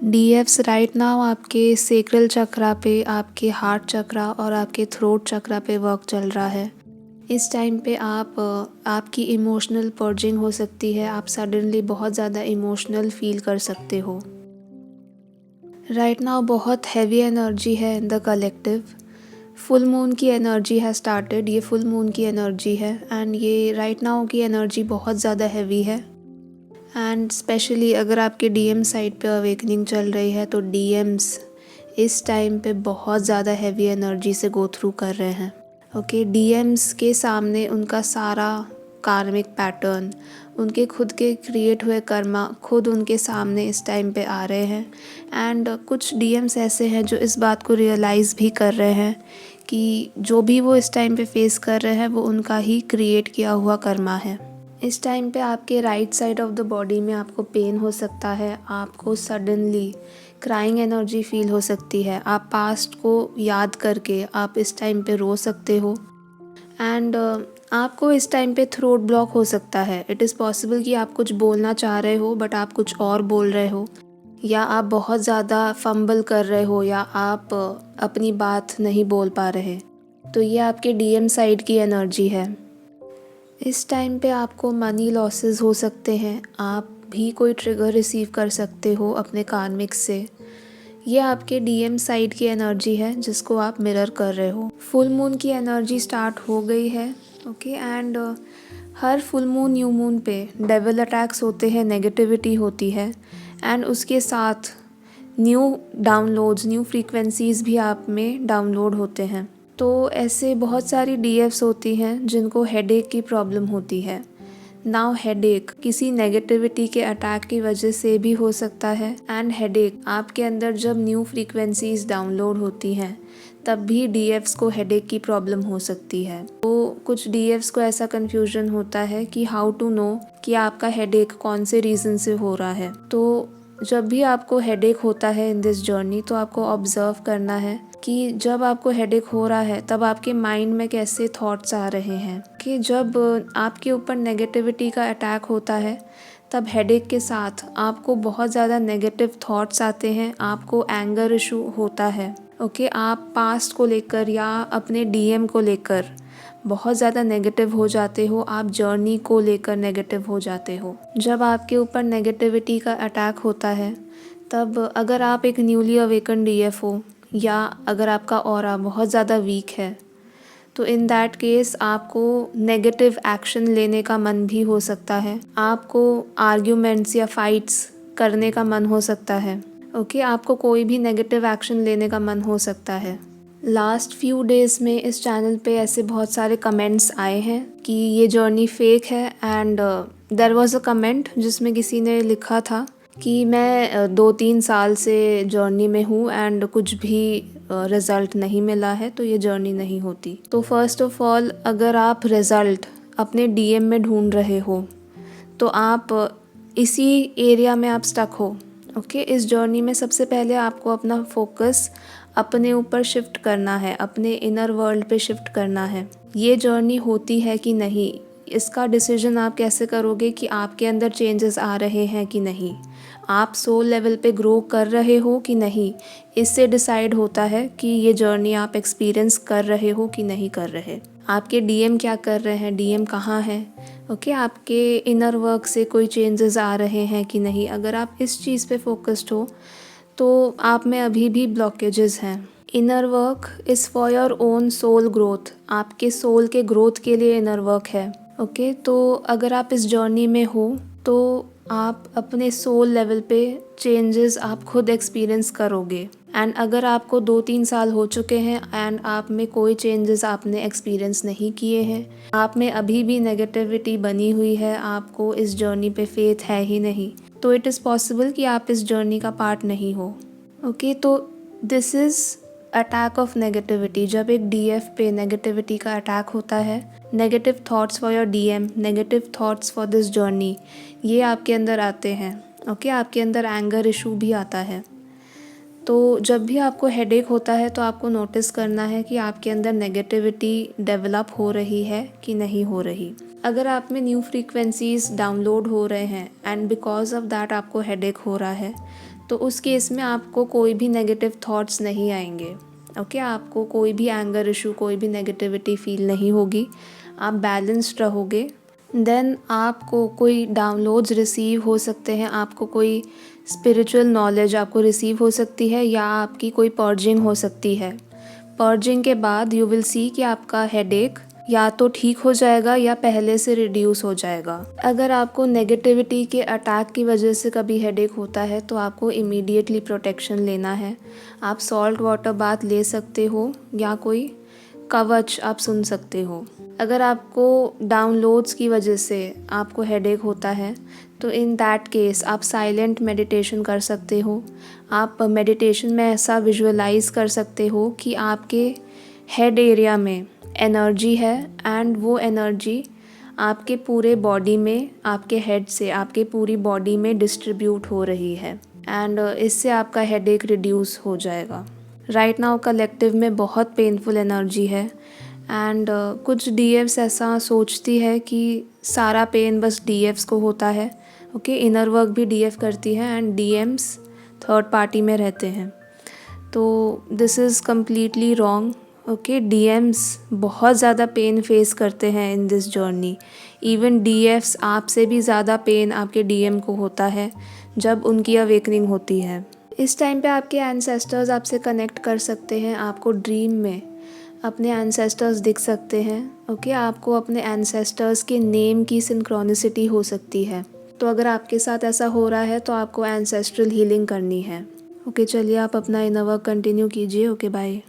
डीएफ्स right now आपके sacral चक्रा पे, आपके हार्ट चक्रा और आपके थ्रोट चक्रा पे वर्क चल रहा है। इस टाइम पे आपकी इमोशनल पर्जिंग हो सकती है। आप सडनली बहुत ज़्यादा इमोशनल फील कर सकते हो। राइट नाउ बहुत हैवी एनर्जी है in the collective. Full moon की एनर्जी है स्टार्टेड। ये फुल मून की एनर्जी है एंड ये राइट नाउ की एनर्जी बहुत ज़्यादा हैवी है। एंड स्पेशली अगर आपके डीएम साइड पे अवेकनिंग चल रही है तो डीएम्स इस टाइम पे बहुत ज़्यादा हैवी एनर्जी से गो थ्रू कर रहे हैं। ओके, डीएम्स के सामने उनका सारा कार्मिक पैटर्न, उनके खुद के क्रिएट हुए कर्मा खुद उनके सामने इस टाइम पे आ रहे हैं। एंड कुछ डीएम्स ऐसे हैं जो इस बात को रियलाइज़ भी कर रहे हैं कि जो भी वो इस टाइम पे फेस कर रहे हैं वो उनका ही क्रिएट किया हुआ कर्मा है। इस टाइम पे आपके right side of the body में आपको पेन हो सकता है। आपको सडनली क्राइंग एनर्जी फील हो सकती है। आप पास्ट को याद करके आप इस टाइम पे रो सकते हो। एंड आपको इस टाइम पे थ्रोट ब्लॉक हो सकता है। इट इज़ पॉसिबल कि आप कुछ बोलना चाह रहे हो बट आप कुछ और बोल रहे हो, या आप बहुत ज़्यादा फंबल कर रहे हो, या आप अपनी बात नहीं बोल पा रहे। तो ये आपके डीएम साइड की एनर्जी है। इस टाइम पे आपको मनी लॉसेस हो सकते हैं। आप भी कोई ट्रिगर रिसीव कर सकते हो अपने कार्मिक से। ये आपके डीएम साइड की एनर्जी है जिसको आप मिरर कर रहे हो। फुल मून की एनर्जी स्टार्ट हो गई है। Okay, and her full moon new moon पे डेविल अटैक्स होते हैं, नेगेटिविटी होती है एंड उसके साथ न्यू डाउनलोड्स, न्यू फ्रीक्वेंसीज़ भी आप में डाउनलोड होते हैं। तो ऐसे बहुत सारी डीएफ्स होती हैं जिनको हेडेक की प्रॉब्लम होती है। नाउ हेडेक किसी नेगेटिविटी के अटैक की वजह से भी हो सकता है। एंड हेडेक आपके अंदर जब न्यू फ्रीक्वेंसीज डाउनलोड होती हैं तब भी डीएफ्स को हेडेक की प्रॉब्लम हो सकती है। तो कुछ डीएफ्स को ऐसा कन्फ्यूजन होता है कि हाउ टू नो कि आपका हेडेक कौन से रीज़न से हो रहा है। तो जब भी आपको हेडेक होता है इन दिस जर्नी तो आपको ऑब्जर्व करना है कि जब आपको हेडेक हो रहा है तब आपके माइंड में कैसे थॉट्स आ रहे हैं। कि जब आपके ऊपर नेगेटिविटी का अटैक होता है तब हेडेक के साथ आपको बहुत ज़्यादा नेगेटिव थॉट्स आते हैं, आपको एंगर इशू होता है। ओके, आप पास्ट को लेकर या अपने डीएम को लेकर बहुत ज़्यादा नेगेटिव हो जाते हो। आप जर्नी को लेकर नेगेटिव हो जाते हो। जब आपके ऊपर नेगेटिविटी का अटैक होता है तब अगर आप एक न्यूली अवेकन डीएफ हो या अगर आपका ऑरा बहुत ज़्यादा वीक है तो इन दैट केस आपको नेगेटिव एक्शन लेने का मन भी हो सकता है। आपको आर्ग्यूमेंट्स या फाइट्स करने का मन हो सकता है। ओके, आपको कोई भी नेगेटिव एक्शन लेने का मन हो सकता है। लास्ट फ्यू डेज़ में इस चैनल पे ऐसे बहुत सारे कमेंट्स आए हैं कि ये जर्नी फेक है। And there was a comment जिसमें किसी ने लिखा था कि मैं 2-3 साल से जर्नी में हूँ एंड कुछ भी रिज़ल्ट नहीं मिला है, तो ये जर्नी नहीं होती। तो फर्स्ट ऑफ ऑल, अगर आप रिज़ल्ट अपने डीएम में ढूंढ रहे हो तो आप इसी एरिया में आप स्टक हो। ओके, इस जर्नी में सबसे पहले आपको अपना फोकस अपने ऊपर शिफ्ट करना है, अपने इनर वर्ल्ड पे शिफ्ट करना है। ये जर्नी होती है कि नहीं, इसका डिसीजन आप कैसे करोगे कि आपके अंदर चेंजेस आ रहे हैं कि नहीं, आप सोल लेवल पे ग्रो कर रहे हो कि नहीं। इससे डिसाइड होता है कि ये जर्नी आप एक्सपीरियंस कर रहे हो कि नहीं कर रहे। आपके डीएम क्या कर रहे हैं, डीएम कहाँ है। ओके, आपके इनर वर्क से कोई चेंजेस आ रहे हैं कि नहीं। अगर आप इस चीज़ पे फोकस्ड हो तो आप में अभी भी ब्लॉकेजेस हैं। Inner work is for your own soul growth, आपके सोल के ग्रोथ के लिए इनर वर्क है। ओके, तो अगर आप इस जर्नी में हो तो आप अपने सोल लेवल पे चेंजेस आप खुद एक्सपीरियंस करोगे। एंड अगर आपको 2-3 साल हो चुके हैं एंड आप में कोई चेंजेस आपने एक्सपीरियंस नहीं किए हैं, आप में अभी भी नेगेटिविटी बनी हुई है, आपको इस जर्नी पे फेथ है ही नहीं, तो इट इज़ पॉसिबल कि आप इस जर्नी का पार्ट नहीं हो। ओके, तो this is attack of negativity. जब एक डीएफ पे नेगेटिविटी का अटैक होता है, negative thoughts for your DM, negative thoughts for this journey, ये आपके अंदर आते हैं। ओके, आपके अंदर एंगर इशू भी आता है। तो जब भी आपको हेडेक होता है तो आपको नोटिस करना है कि आपके अंदर नेगेटिविटी डेवलप हो रही है कि नहीं हो रही। अगर आप में न्यू फ्रीक्वेंसीज डाउनलोड हो रहे हैं एंड बिकॉज ऑफ दैट आपको हेडेक हो रहा है तो उस केस में आपको कोई भी नेगेटिव थॉट्स नहीं आएंगे। ओके, आपको कोई भी एंगर इशू, कोई भी नेगेटिविटी फील नहीं होगी, आप बैलेंस्ड रहोगे। देन आपको कोई डाउनलोड्स रिसीव हो सकते हैं, आपको कोई स्पिरिचुअल नॉलेज आपको रिसीव हो सकती है, या आपकी कोई पर्जिंग हो सकती है। पर्जिंग के बाद यू विल सी कि आपका हेडेक या तो ठीक हो जाएगा या पहले से रिड्यूस हो जाएगा। अगर आपको नेगेटिविटी के अटैक की वजह से कभी हेडेक होता है तो आपको इमीडिएटली प्रोटेक्शन लेना है। आप सॉल्ट वाटर बाथ ले सकते हो या कोई कवच आप सुन सकते हो। अगर आपको डाउनलोड्स की वजह से आपको हेडेक होता है तो इन दैट केस आप साइलेंट मेडिटेशन कर सकते हो। आप मेडिटेशन में ऐसा विजुअलाइज कर सकते हो कि आपके हेड एरिया में एनर्जी है एंड वो एनर्जी आपके पूरे बॉडी में, आपके हेड से आपके पूरी बॉडी में डिस्ट्रीब्यूट हो रही है एंड इससे आपका हेडेक रिड्यूस हो जाएगा। राइट नाउ कलेक्टिव में बहुत पेनफुल एनर्जी है एंड कुछ डीएफ्स ऐसा सोचती है कि सारा पेन बस डीएफ्स को होता है। ओके, इनर वर्क भी डीएफ करती है एंड डीएम्स थर्ड पार्टी में रहते हैं, तो this is completely wrong. Okay, DMs बहुत ज़्यादा पेन फेस करते हैं इन दिस जर्नी। इवन डीएफ्स आपसे भी ज़्यादा पेन आपके डीएम को होता है जब उनकी अवेकनिंग होती है। इस टाइम पे आपके एंसेस्टर्स आपसे कनेक्ट कर सकते हैं, आपको ड्रीम में अपने एंसेस्टर्स दिख सकते हैं। ओके, आपको अपने एंसेस्टर्स के नेम की सिंक्रोनिसिटी हो सकती है। तो अगर आपके साथ ऐसा हो रहा है तो आपको एंसेस्ट्रल हीलिंग करनी है। ओके, चलिए आप अपना इनर वर्क कंटिन्यू कीजिए। Okay, bye.